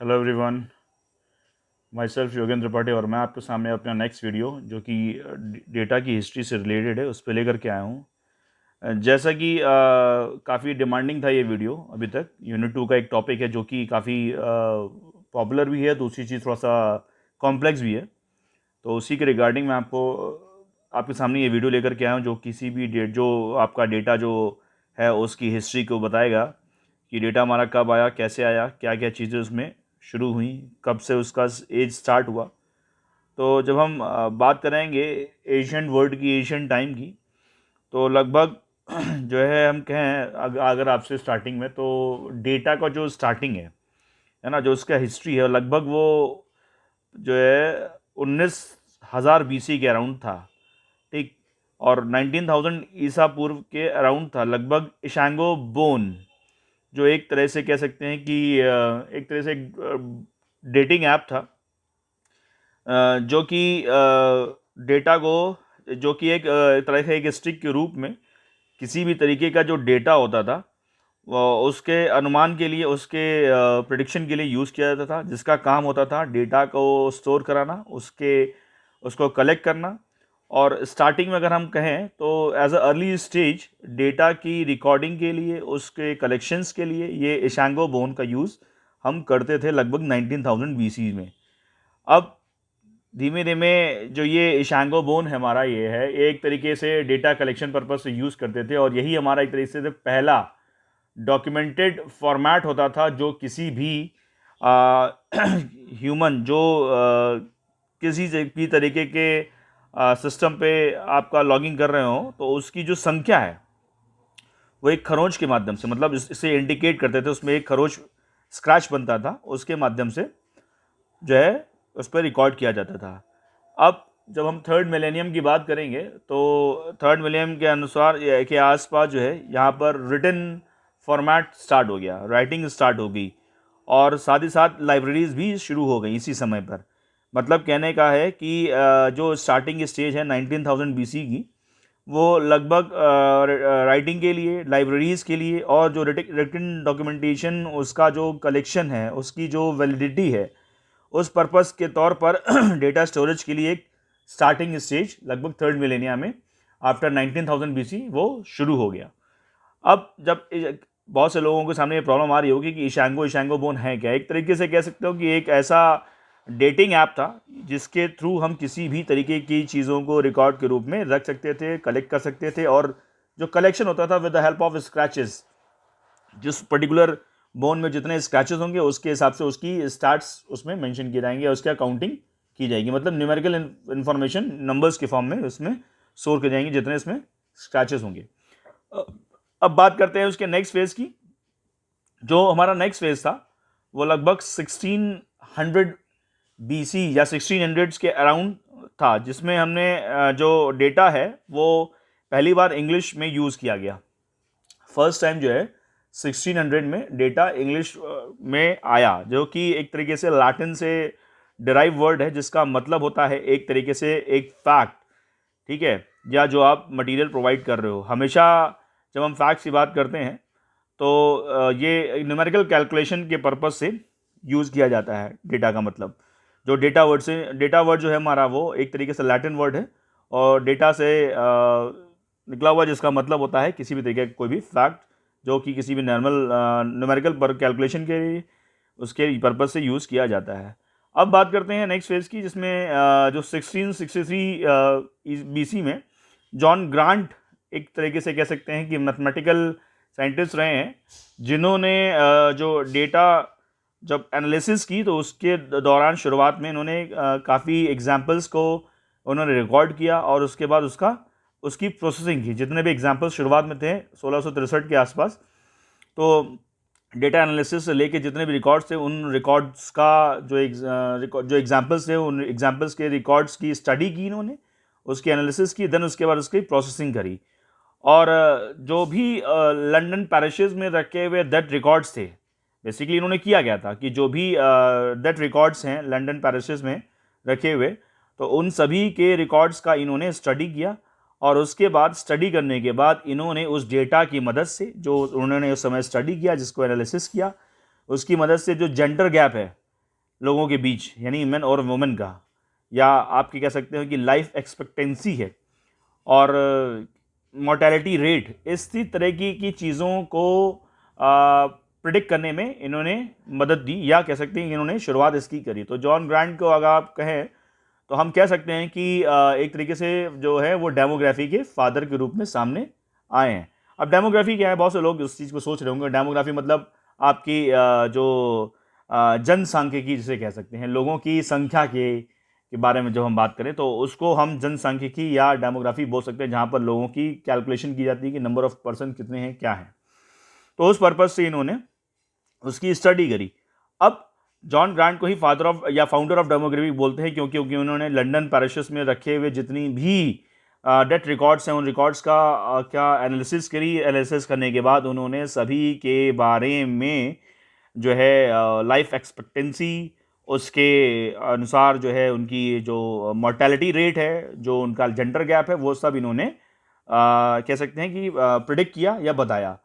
Hello everyone, my self Yogendra Tripathi और मैं आपके सामने अपना नेक्स्ट वीडियो जो कि डेटा की हिस्ट्री से रिलेटेड है उस पर लेकर के आया हूँ। जैसा कि काफ़ी डिमांडिंग था ये वीडियो। अभी तक यूनिट 2 का एक टॉपिक है जो कि काफ़ी पॉपुलर भी है, दूसरी चीज़ थोड़ा सा कॉम्प्लेक्स भी है। तो उसी के रिगार्डिंग मैं आपको आपके सामने ये वीडियो लेकर के आया हूँ जो किसी भी जो आपका डेटा जो है उसकी हिस्ट्री को बताएगा कि डेटा हमारा कब आया, कैसे आया, क्या क्या चीज़ें उसमें शुरू हुई, कब से उसका एज स्टार्ट हुआ। तो जब हम बात करेंगे एशियंट वर्ल्ड की, एशियंट टाइम की, तो लगभग जो है हम कहें अगर आपसे स्टार्टिंग में, तो डेटा का जो स्टार्टिंग है ना, जो उसका हिस्ट्री है, लगभग वो जो है 19,000 BC के अराउंड था। ठीक। और 19,000 ईसा पूर्व के अराउंड था लगभग इशांगो बोन, जो एक तरह से कह सकते हैं कि एक तरह से डेटिंग ऐप था, जो कि डेटा को, जो कि एक तरह से एक स्टिक के रूप में किसी भी तरीके का जो डेटा होता था उसके अनुमान के लिए, उसके प्रिडिक्शन के लिए यूज़ किया जाता था, जिसका काम होता था डेटा को स्टोर कराना, उसको कलेक्ट करना। और स्टार्टिंग में अगर हम कहें तो as a early stage data की रिकॉर्डिंग के लिए, उसके कलेक्शंस के लिए ये इशांगो बोन का यूज़ हम करते थे लगभग 19,000 BC में। अब धीमे धीमे जो ये इशांगो बोन है हमारा, ये है एक तरीके से डेटा कलेक्शन पर्पज से यूज़ करते थे, और यही हमारा एक तरीके से पहला डॉक्यूमेंटेड फॉर्मेट होता था जो किसी भी ह्यूमन जो किसी भी तरीके के सिस्टम पे आपका लॉगिंग कर रहे हो, तो उसकी जो संख्या है वो एक खरोंच के माध्यम से, मतलब इसे इंडिकेट करते थे, उसमें एक खरोंच स्क्रैच बनता था, उसके माध्यम से जो है उस पर रिकॉर्ड किया जाता था। अब जब हम थर्ड मिलेनियम की बात करेंगे तो थर्ड मिलेनियम के अनुसार के आसपास जो है यहाँ पर रिटन फॉर्मेट स्टार्ट हो गया, राइटिंग स्टार्ट हो गई, और साथ ही साथ लाइब्रेरीज भी शुरू हो गई इसी समय पर। मतलब कहने का है कि जो स्टार्टिंग स्टेज है 19,000 BC की, वो लगभग राइटिंग के लिए, लाइब्रेरीज़ के लिए, और जो रिटन डॉक्यूमेंटेशन, उसका जो कलेक्शन है, उसकी जो वैलिडिटी है, उस पर्पस के तौर पर डेटा स्टोरेज के लिए एक स्टार्टिंग स्टेज लगभग थर्ड मिलेनिया में आफ्टर 19,000 BC वो शुरू हो गया। अब जब बहुत से लोगों के सामने ये प्रॉब्लम आ रही होगी कि इशांगो बोन है क्या, एक तरीके से कह सकते हो कि एक ऐसा डेटिंग ऐप था जिसके थ्रू हम किसी भी तरीके की चीज़ों को रिकॉर्ड के रूप में रख सकते थे, कलेक्ट कर सकते थे, और जो कलेक्शन होता था with the help of scratches, जिस पर्टिकुलर बोन में जितने स्क्रैचेस होंगे उसके हिसाब से उसकी स्टार्ट्स उसमें मेंशन किए जाएंगे और उसका काउंटिंग की जाएगी, मतलब न्यूमेरिकल इन्फॉर्मेशन नंबर्स के फॉर्म में उसमें स्टोर की जाएंगी जितने इसमें स्क्रैचेस होंगे। अब बात करते हैं उसके नेक्स्ट फेज की। जो हमारा नेक्स्ट फेज था वो लगभग 1600 BC या 1600s के अराउंड था, जिसमें हमने जो डेटा है वो पहली बार इंग्लिश में यूज़ किया गया। फर्स्ट टाइम जो है 1600 में डेटा इंग्लिश में आया, जो कि एक तरीके से लैटिन से डिराइव वर्ड है, जिसका मतलब होता है एक तरीके से एक फैक्ट, ठीक है, या जो आप मटेरियल प्रोवाइड कर रहे हो। हमेशा जब हम फैक्ट्स की बात करते हैं तो ये न्यूमेरिकल कैलकुलेशन के पर्पस से यूज़ किया जाता है डेटा का मतलब। जो डेटा वर्ड जो है हमारा, वो एक तरीके से लैटिन वर्ड है, और डेटा से निकला हुआ, जिसका मतलब होता है किसी भी तरीके का कोई भी फैक्ट जो कि किसी भी नॉर्मल न्यूमेरिकल पर कैलकुलेशन के लिए उसके पर्पज से यूज़ किया जाता है। अब बात करते हैं नेक्स्ट फेज़ की, जिसमें जो 1663 BC में जॉन ग्रांट एक तरीके से कह सकते हैं कि मैथमेटिकल साइंटिस्ट रहे हैं, जिन्होंने जो डेटा जब एनालिसिस की तो उसके दौरान शुरुआत में इन्होंने काफ़ी एग्जाम्पल्स को उन्होंने रिकॉर्ड किया, और उसके बाद उसकी प्रोसेसिंग की। जितने भी एग्जाम्पल्स शुरुआत में थे 1663 के आसपास, तो डेटा एनालिसिस से लेके जितने भी रिकॉर्ड्स थे, उन रिकॉर्ड्स का जो एग्जाम्पल्स थे, उन एग्जाम्पल्स के रिकॉर्ड्स की स्टडी की इन्होंने, उसकी एनालिसिस की, देन उसके बाद उसकी प्रोसेसिंग करी। और जो भी लंदन पैरिशेस में रखे हुए डेट रिकॉर्ड्स थे, बेसिकली इन्होंने किया गया था कि जो भी डेट रिकॉर्ड्स हैं लंदन पैरिशेस में रखे हुए, तो उन सभी के रिकॉर्ड्स का इन्होंने स्टडी किया, और उसके बाद स्टडी करने के बाद इन्होंने उस डेटा की मदद से, जो उन्होंने उस समय स्टडी किया, जिसको एनालिसिस किया, उसकी मदद से जो जेंडर गैप है, लोगों के बीच, यानी मेन और वुमेन का, या आपकी कह सकते हो कि लाइफ एक्सपेक्टेंसी है और मोर्टेलिटी रेट, इसी तरह की चीज़ों को प्रिडिक्ट करने में इन्होंने मदद दी, या कह सकते हैं कि इन्होंने शुरुआत इसकी करी। तो जॉन ग्रांट को अगर आप कहें तो हम कह सकते हैं कि एक तरीके से जो है वो डेमोग्राफी के फादर के रूप में सामने आए हैं। अब डेमोग्राफी क्या है, बहुत से लोग उस चीज़ को सोच रहे होंगे। डेमोग्राफी मतलब आपकी जो जनसांख्यिकी जिसे कह सकते हैं, लोगों की संख्या के बारे में जब हम बात करें तो उसको हम जनसांख्यिकी या डेमोग्राफी बोल सकते हैं, जहाँ पर लोगों की कैलकुलेशन की जाती है कि नंबर ऑफ पर्सन कितने हैं, क्या है। तो उस पर्पज से इन्होंने उसकी स्टडी करी। अब जॉन ग्रांट को ही फादर ऑफ या फाउंडर ऑफ डेमोग्राफी बोलते हैं, क्योंकि उन्होंने लंदन पैरिशेस में रखे हुए जितनी भी डेथ रिकॉर्ड्स हैं, उन रिकॉर्ड्स का क्या एनालिसिस करी। एनालिसिस करने के बाद उन्होंने सभी के बारे में जो है लाइफ एक्सपेक्टेंसी, उसके अनुसार जो है उनकी जो मोर्टेलिटी रेट है, जो उनका जेंडर गैप है, वो सब इन्होंने कह सकते हैं कि प्रिडिक्ट किया या बताया।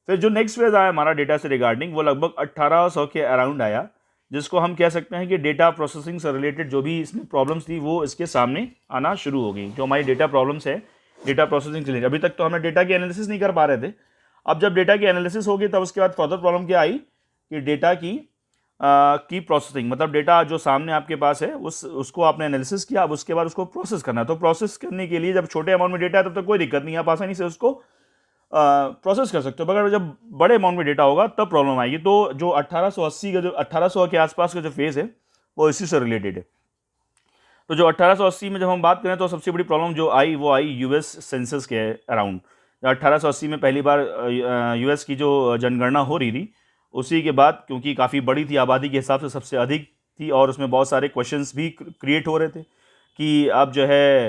फिर जो नेक्स्ट फेज आया हमारा डेटा से रिगार्डिंग, वो लगभग 1800 के अराउंड आया, जिसको हम कह सकते हैं कि डेटा प्रोसेसिंग से रिलेटेड जो भी इसमें प्रॉब्लम्स थी वो इसके सामने आना शुरू हो गई। जो हमारी डेटा प्रॉब्लम्स है डेटा प्रोसेसिंग से रिलेटेड, अभी तक तो हमने डेटा की एनालिसिस नहीं कर पा रहे थे। अब जब डेटा की एनालिसिस होगी तब उसके बाद फर्दर प्रॉब्लम क्या आई कि डेटा की प्रोसेसिंग, मतलब डेटा जो सामने आपके पास है उसको आपने एनालिसिस किया, अब उसके बाद उसको प्रोसेस करना है। तो प्रोसेस करने के लिए जब छोटे अमाउंट में डेटा है तब तक कोई दिक्कत नहीं, आप आसानी से उसको प्रोसेस कर सकते हो, मगर जब बड़े अमाउंट में डेटा होगा तब प्रॉब्लम आएगी। तो जो 1880 का जो 1800 के आसपास का जो फेज़ है वो इसी से रिलेटेड है। तो जो 1880 में जब हम बात करें तो सबसे बड़ी प्रॉब्लम जो आई वो आई यूएस सेंसस के अराउंड। 1880 में पहली बार यूएस की जो जनगणना हो रही थी, उसी के बाद क्योंकि काफ़ी बड़ी थी, आबादी के हिसाब से सबसे अधिक थी, और उसमें बहुत सारे क्वेश्चंस भी क्रिएट हो रहे थे कि आप जो है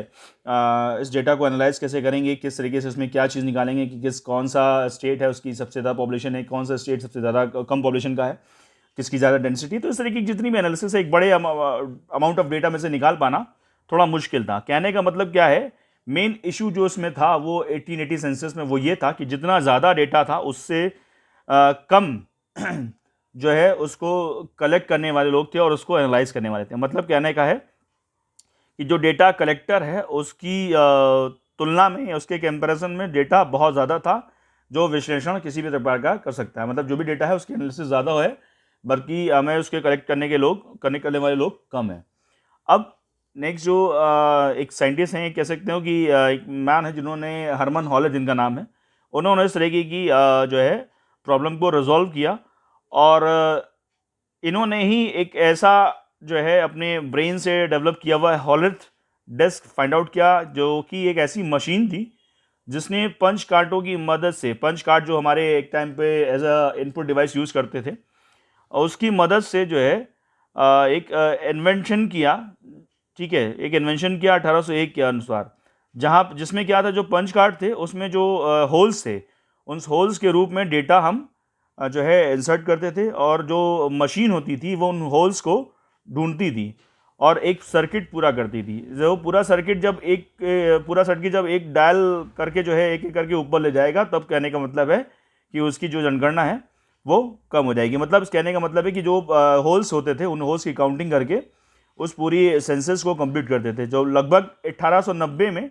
इस डेटा को एनालाइज कैसे करेंगे, किस तरीके से इसमें क्या चीज़ निकालेंगे कि कौन सा स्टेट है उसकी सबसे ज़्यादा पॉपुलेशन है, कौन सा स्टेट सबसे ज़्यादा कम पॉपुलेशन का है, किसकी ज़्यादा डेंसिटी। तो इस तरीके की जितनी भी एनालिसिस है, एक बड़े अमाउंट ऑफ डेटा में से निकाल पाना थोड़ा मुश्किल था। कहने का मतलब क्या है, मेन इशू जो इसमें था वो 1880 सेंसस में वो ये था कि जितना ज़्यादा डेटा था उससे कम जो है उसको कलेक्ट करने वाले लोग थे और उसको एनालाइज करने वाले थे। मतलब कहने का है कि जो डेटा कलेक्टर है उसकी तुलना में, उसके कंपैरिजन में डेटा बहुत ज़्यादा था जो विश्लेषण किसी भी प्रकार का कर सकता है। मतलब जो भी डेटा है उसकी एनालिसिस ज़्यादा है, बल्कि हमें उसके कलेक्ट करने वाले लोग कम हैं। अब नेक्स्ट जो एक साइंटिस्ट हैं, कह सकते हो कि एक मैन है जिन्होंने, हरमन हॉले जिनका नाम है, उन्होंने इस तरीके की जो है प्रॉब्लम को रिजॉल्व किया, और इन्होंने ही एक ऐसा जो है अपने ब्रेन से डेवलप किया हुआ हॉलर्थ डिस्क फाइंड आउट किया, जो कि एक ऐसी मशीन थी जिसने पंच कार्टों की मदद से, पंच कार्ड जो हमारे एक टाइम पे as a input device use करते थे, और उसकी मदद से जो है एक इन्वेंशन किया। ठीक है, एक इन्वेंशन किया 1801 के अनुसार, जहाँ जिसमें क्या था, जो पंच कार्ड थे उसमें जो होल्स थे, उन होल्स के रूप में डेटा हम जो है इंसर्ट करते थे, और जो मशीन होती थी वो उन होल्स को ढूंढती थी और एक सर्किट पूरा करती थी। जो पूरा सर्किट जब एक डायल करके जो है एक एक करके ऊपर ले जाएगा, तब कहने का मतलब है कि उसकी जो जनगणना है वो कम हो जाएगी। मतलब इस कहने का मतलब है कि जो होल्स होते थे उन होल्स की काउंटिंग करके उस पूरी सेंसस को कंप्लीट करते थे। जो लगभग 1890 में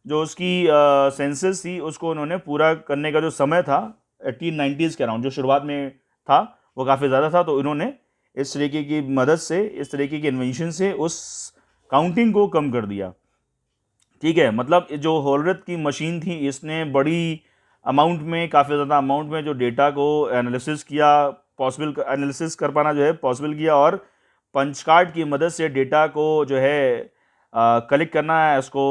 जो उसकी सेंसस थी उसको उन्होंने पूरा करने का जो समय था 1890s के अराउंड, जो शुरुआत में था वो काफ़ी ज़्यादा था। तो इन्होंने इस तरीके की मदद से, इस तरीके की इन्वेंशन से उस काउंटिंग को कम कर दिया। ठीक है, मतलब जो होलरथ की मशीन थी इसने बड़ी अमाउंट में, काफ़ी ज़्यादा अमाउंट में जो डेटा को एनालिसिस किया, पॉसिबल एनालिसिस कर पाना जो है पॉसिबल किया, और पंच कार्ड की मदद से डेटा को जो है कलेक्ट करना है, उसको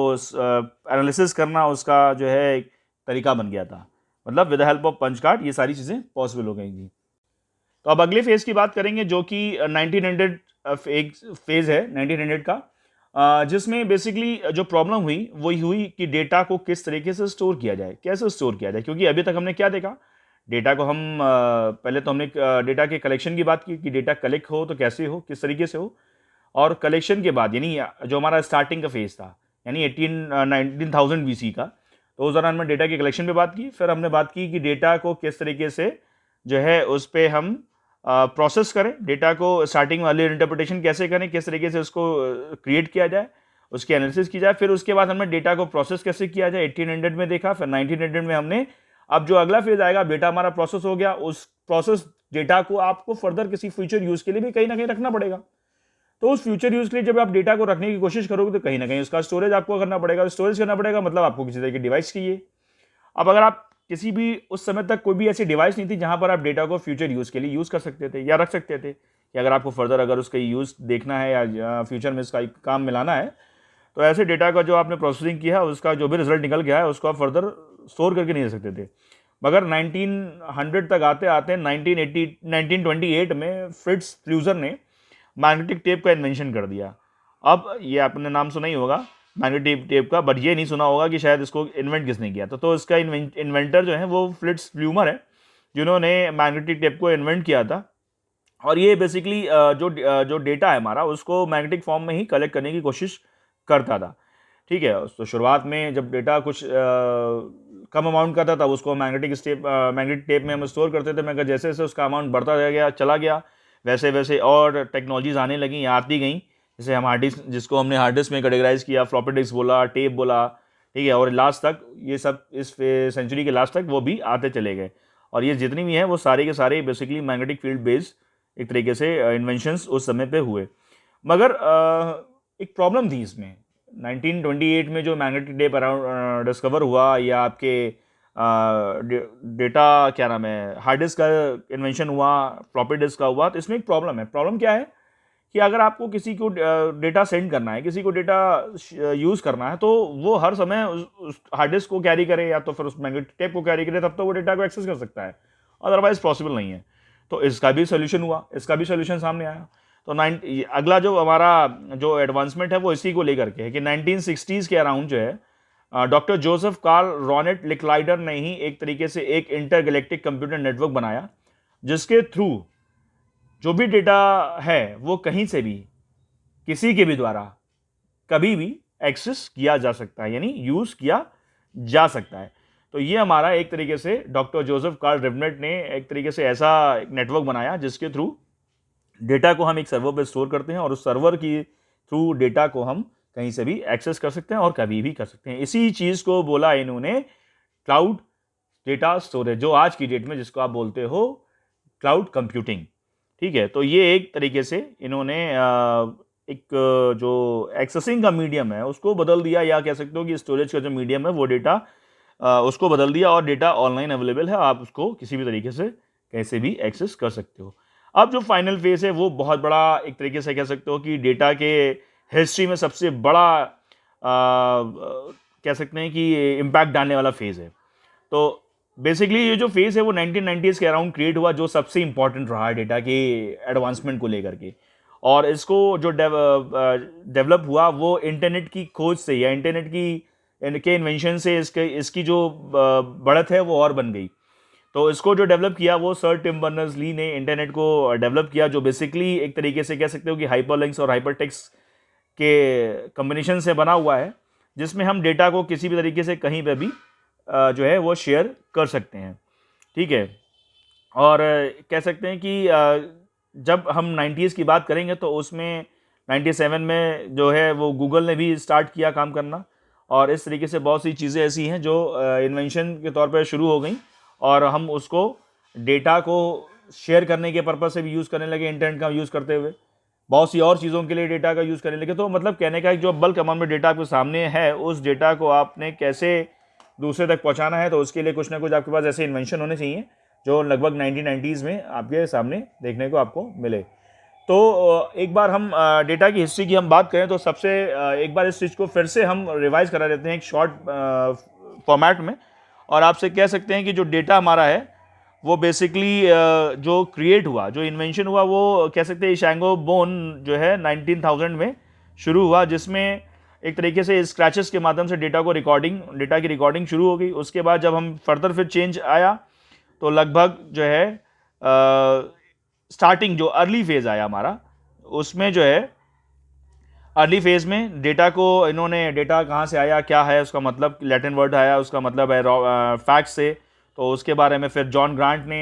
एनालिसिस करना, उसका जो है एक तरीका बन गया था। मतलब with the help of punch card ये सारी चीज़ें पॉसिबल हो गई थी। तो अब अगले फेज़ की बात करेंगे जो कि 1900 एक फेज़ है 1900 का, जिसमें बेसिकली जो प्रॉब्लम हुई वही हुई कि डेटा को किस तरीके से स्टोर किया जाए, कैसे स्टोर किया जाए। क्योंकि अभी तक हमने क्या देखा, डेटा को हम पहले तो हमने डेटा के कलेक्शन की बात की कि डेटा कलेक्ट हो तो कैसे हो, किस तरीके से हो, और कलेक्शन के बाद यानी जो हमारा स्टार्टिंग का फेज़ था यानी 19,000 BC का, तो उस दौरान हमने डेटा की कलेक्शन पे बात की। फिर हमने बात की कि डेटा को किस तरीके से जो है उस पर हम प्रोसेस करें डेटा को, स्टार्टिंग वाली इंटरप्रिटेशन कैसे करें, किस तरीके से उसको क्रिएट किया जाए, उसकी एनालिसिस की जाए, फिर उसके बाद हमने डेटा को प्रोसेस कैसे किया जाए 1800 में देखा, फिर 1900 में हमने, अब जो अगला फेज आएगा, डेटा हमारा प्रोसेस हो गया, उस प्रोसेस डेटा को आपको फर्दर किसी फ्यूचर यूज के लिए भी कहीं ना कहीं रखना पड़ेगा। तो उस फ्यूचर यूज के लिए जब आप डेटा को रखने की कोशिश करोगे तो कहीं ना कहीं उसका स्टोरेज आपको करना पड़ेगा, स्टोरेज करना पड़ेगा मतलब आपको किसी तरह की डिवाइस चाहिए। अब अगर आप किसी भी, उस समय तक कोई भी ऐसी डिवाइस नहीं थी जहां पर आप डेटा को फ्यूचर यूज के लिए यूज कर सकते थे या रख सकते थे, कि अगर आपको फर्दर अगर उसका यूज देखना है या फ्यूचर में इसका काम मिलाना है, तो ऐसे डेटा का जो आपने प्रोसेसिंग किया है उसका जो भी रिजल्ट निकल गया है उसको आप फर्दर स्टोर करके नहीं रख सकते थे। मगर 1900 तक आते आते 1928 में फ्रिट्ज क्लूजर ने मैग्नेटिक टेप का इन्वेंशन कर दिया। अब ये आपने नाम सुना ही होगा मैग्नेटिक टेप का, बट ये नहीं सुना होगा कि शायद इसको इन्वेंट किसने किया था। तो इसका इन्वेंटर जो है वो फ्रिट्ज ब्लूमर है, जिन्होंने मैग्नेटिक टेप को इन्वेंट किया था। और ये बेसिकली जो डेटा है हमारा उसको मैग्नेटिक फॉर्म में ही कलेक्ट करने की कोशिश करता था। ठीक है, तो शुरुआत में जब डेटा कुछ कम अमाउंट का था तब उसको मैग्नेटिक टेप में हम स्टोर करते थे, मगर जैसे जैसे उसका अमाउंट बढ़ता गया चला गया वैसे वैसे और टेक्नोलॉजीज आने लगी, आती गई। जैसे हम हार्ड डिस्क, जिसको हमने हार्ड डिस्क में कैटेगराइज किया, फ्लॉपी डिस्क बोला, टेप बोला, ठीक है, और लास्ट तक ये सब इस सेंचुरी के लास्ट तक वो भी आते चले गए। और ये जितनी भी हैं वो सारे के सारे बेसिकली मैग्नेटिक फील्ड बेस्ड एक तरीके से इन्वेंशंस उस समय पे हुए। मगर एक प्रॉब्लम थी इसमें। 1928 में जो मैग्नेटिक टेप अराउंड डिस्कवर हुआ, या आपके डेटा क्या नाम है, हार्ड डिस्क का इन्वेंशन हुआ, फ्लॉपी डिस्क का हुआ, तो इसमें एक प्रॉब्लम है। प्रॉब्लम क्या है कि अगर आपको किसी को डेटा सेंड करना है, किसी को डेटा यूज़ करना है, तो वो हर समय उस हार्ड डिस्क को कैरी करे या तो फिर उस मैग्नेटिक टेप को कैरी करे, तब तो वो डेटा को एक्सेस कर सकता है, अदरवाइज पॉसिबल नहीं है। तो इसका भी सोल्यूशन हुआ, इसका भी सोल्यूशन सामने आया। तो अगला जो हमारा जो एडवांसमेंट है वो इसी को लेकर के है कि 1960s के अराउंड जो है डॉक्टर जोसेफ कार्ल रॉनेट लिकलाइडर ने ही एक तरीके से एक इंटरगैलेक्टिक कंप्यूटर नेटवर्क बनाया, जिसके थ्रू जो भी डेटा है वो कहीं से भी किसी के भी द्वारा कभी भी एक्सेस किया जा सकता है, यानी यूज किया जा सकता है। तो ये हमारा एक तरीके से डॉक्टर जोसेफ कार्ल रिवनेट ने एक तरीके से ऐसा एक नेटवर्क बनाया जिसके थ्रू डेटा को हम एक सर्वर पर स्टोर करते हैं और उस सर्वर की थ्रू डेटा को हम कहीं से भी एक्सेस कर सकते हैं और कभी भी कर सकते हैं। इसी चीज को बोला इन्होंने क्लाउड डेटा स्टोरेज, जो आज की डेट में जिसको आप बोलते हो क्लाउड कंप्यूटिंग। ठीक है, तो ये एक तरीके से इन्होंने एक जो एक्सेसिंग का मीडियम है उसको बदल दिया, या कह सकते हो कि स्टोरेज का जो मीडियम है वो डेटा उसको बदल दिया, और डेटा ऑनलाइन अवेलेबल है, आप उसको किसी भी तरीके से कैसे भी एक्सेस कर सकते हो। अब जो फाइनल फेज है वो बहुत बड़ा एक तरीके से कह सकते हो कि डेटा के हिस्ट्री में सबसे बड़ा कह सकते हैं कि इम्पैक्ट डालने वाला फेज है। तो बेसिकली ये जो फेज है वो 1990s के अराउंड क्रिएट हुआ, जो सबसे इंपॉर्टेंट रहा है डेटा के एडवांसमेंट को लेकर के। और इसको जो डेवलप हुआ वो इंटरनेट की खोज से या इंटरनेट के इन्वेंशन से इसकी जो बढ़त है वो और बन गई। तो इसको जो डेवलप किया वो सर टिम बर्नर्स-ली ने इंटरनेट को डेवलप किया, जो बेसिकली एक तरीके से कह सकते हो कि हाइपरलिंक्स और हाइपरटेक्स्ट के कॉम्बिनेशन से बना हुआ है, जिसमें हम डेटा को किसी भी तरीके से कहीं पर भी जो है वो शेयर कर सकते हैं। ठीक है, और कह सकते हैं कि जब हम 90s की बात करेंगे तो उसमें 97 में जो है वो गूगल ने भी स्टार्ट किया काम करना, और इस तरीके से बहुत सी चीज़ें ऐसी हैं जो इन्वेंशन के तौर पर शुरू हो गई, और हम उसको डेटा को शेयर करने के पर्पज़ से भी यूज़ करने लगे, इंटरनेट का यूज़ करते हुए बहुत सी और चीज़ों के लिए डेटा का यूज़ करने लगे। तो मतलब कहने का जो बल्क अमाउंट में डेटा आपके सामने है, उस डेटा को आपने कैसे दूसरे तक पहुंचाना है, तो उसके लिए कुछ ना कुछ आपके पास ऐसे इन्वेंशन होने चाहिए जो लगभग 1990s में आपके सामने देखने को आपको मिले। तो एक बार हम डेटा की हिस्ट्री की हम बात करें तो सबसे एक बार इस चीज़ को फिर से हम रिवाइज करा देते हैं एक शॉर्ट फॉर्मेट में, और आपसे कह सकते हैं कि जो डेटा हमारा है वो बेसिकली जो क्रिएट हुआ, जो इन्वेंशन हुआ, वो कह सकते हैं शैंगो बोन जो है 19,000 में शुरू हुआ, जिसमें एक तरीके से स्क्रैचेस के माध्यम से डेटा की रिकॉर्डिंग शुरू हो गई। उसके बाद जब हम फर्दर फिर चेंज आया तो लगभग जो है स्टार्टिंग जो अर्ली फेज़ आया हमारा, उसमें जो है अर्ली फेज़ में डेटा को इन्होंने, डेटा कहाँ से आया, क्या है उसका मतलब, लैटिन वर्ड आया, उसका मतलब है फैक्ट से। तो उसके बारे में फिर जॉन ग्रांट ने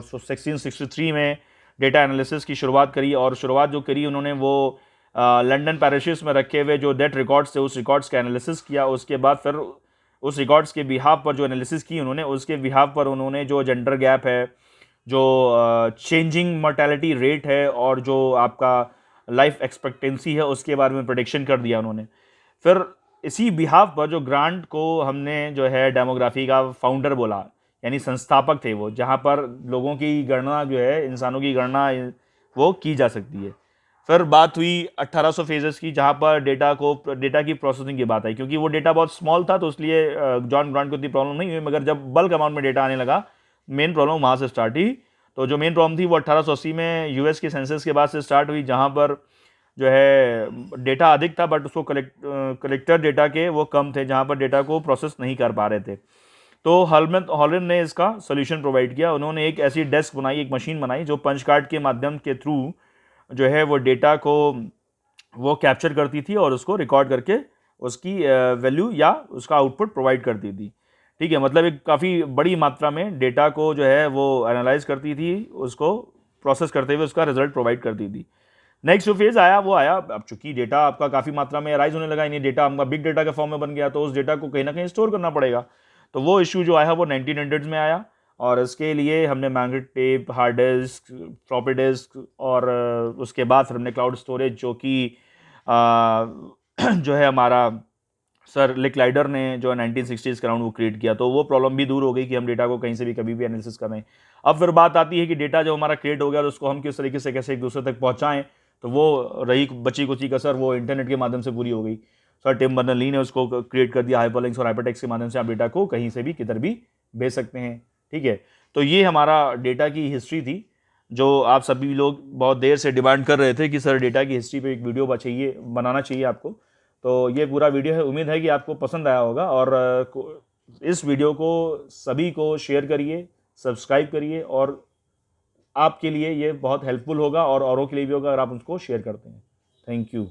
1663 में डेटा एनालिसिस की शुरुआत करी, और शुरुआत जो करी उन्होंने वो लंदन पेरिशेस में रखे हुए जो डेट रिकॉर्ड्स थे उस रिकॉर्ड्स का एनालिसिस किया। उसके बाद फिर उस रिकॉर्ड्स के बिहाफ पर जो एनालिसिस की उन्होंने, उसके बिहाफ पर उन्होंने जो जेंडर गैप है, जो चेंजिंग मोर्टेलिटी रेट है, और जो आपका लाइफ एक्सपेक्टेंसी है उसके बारे में प्रेडिक्शन कर दिया उन्होंने। फिर इसी बिहाफ पर जो ग्रांट को हमने जो है डेमोग्राफी का फाउंडर बोला, यानी संस्थापक थे वो, जहाँ पर लोगों की गणना जो है, इंसानों की गणना वो की जा सकती है। फिर बात हुई 1800 फेजेस की, जहाँ पर डेटा की प्रोसेसिंग की बात आई, क्योंकि वो डेटा बहुत स्मॉल था तो इसलिए जॉन ग्रांट को इतनी प्रॉब्लम नहीं हुई। मगर जब बल्क अमाउंट में डेटा आने लगा, मेन प्रॉब्लम वहाँ से स्टार्ट हुई। तो जो मेन प्रॉब्लम थी वो 1880 में यूएस के सेंसस के बाद से स्टार्ट हुई, जहाँ पर जो है डेटा अधिक था बट उसको कलेक्टर डेटा के वो कम थे, जहाँ पर डेटा को प्रोसेस नहीं कर पा रहे थे। तो हॉलैंड ने इसका सोल्यूशन प्रोवाइड किया। उन्होंने एक ऐसी डेस्क बनाई, एक मशीन बनाई जो पंच कार्ड के माध्यम के थ्रू जो है वो डेटा को वो कैप्चर करती थी और उसको रिकॉर्ड करके उसकी वैल्यू या उसका आउटपुट प्रोवाइड करती थी। ठीक है, मतलब एक काफ़ी बड़ी मात्रा में डेटा को जो है वो एनालाइज करती थी, उसको प्रोसेस करते हुए उसका रिजल्ट प्रोवाइड करती थी। नेक्स्ट जो फेज आया वो आया, अब चूंकि डेटा आपका काफ़ी मात्रा में राइज होने लगा, यानी डेटा आपका बिग डेटा के फॉर्म में बन गया, तो उस डेटा को कहीं ना कहीं स्टोर करना पड़ेगा। तो वो इशू जो आया वो 1900 में आया, और इसके लिए हमने magnetic tape, hard disk, floppy disk, और उसके बाद फिर हमने क्लाउड स्टोरेज, जो कि जो है हमारा सर लिकलाइडर ने जो 1960s के अराउंड वो क्रिएट किया। तो वो प्रॉब्लम भी दूर हो गई कि हम डेटा को कहीं से भी कभी भी एनालिसिस कर रहे हैं। अब फिर बात आती है कि डेटा जो हमारा क्रिएट हो गया और उसको हम किस तरीके से कैसे एक दूसरे तक पहुंचाएं। तो वो रही बची कुची कसर, वो इंटरनेट के माध्यम से पूरी हो गई। सर टिम बर्नर्स-ली ने उसको क्रिएट कर दिया, हाइपरलिंक्स और हाइपरटेक्स्ट के माध्यम से आप डेटा को कहीं से भी किधर भी भेज सकते हैं। ठीक है, तो ये हमारा डेटा की हिस्ट्री थी, जो आप सभी लोग बहुत देर से डिमांड कर रहे थे कि सर डेटा की हिस्ट्री पे एक वीडियो बनाना चाहिए आपको। तो ये पूरा वीडियो है, उम्मीद है कि आपको पसंद आया होगा। और इस वीडियो को सभी को शेयर करिए, सब्सक्राइब करिए, और आपके लिए ये बहुत हेल्पफुल होगा और औरों के लिए भी होगा अगर आप उसको शेयर करते हैं। Thank you.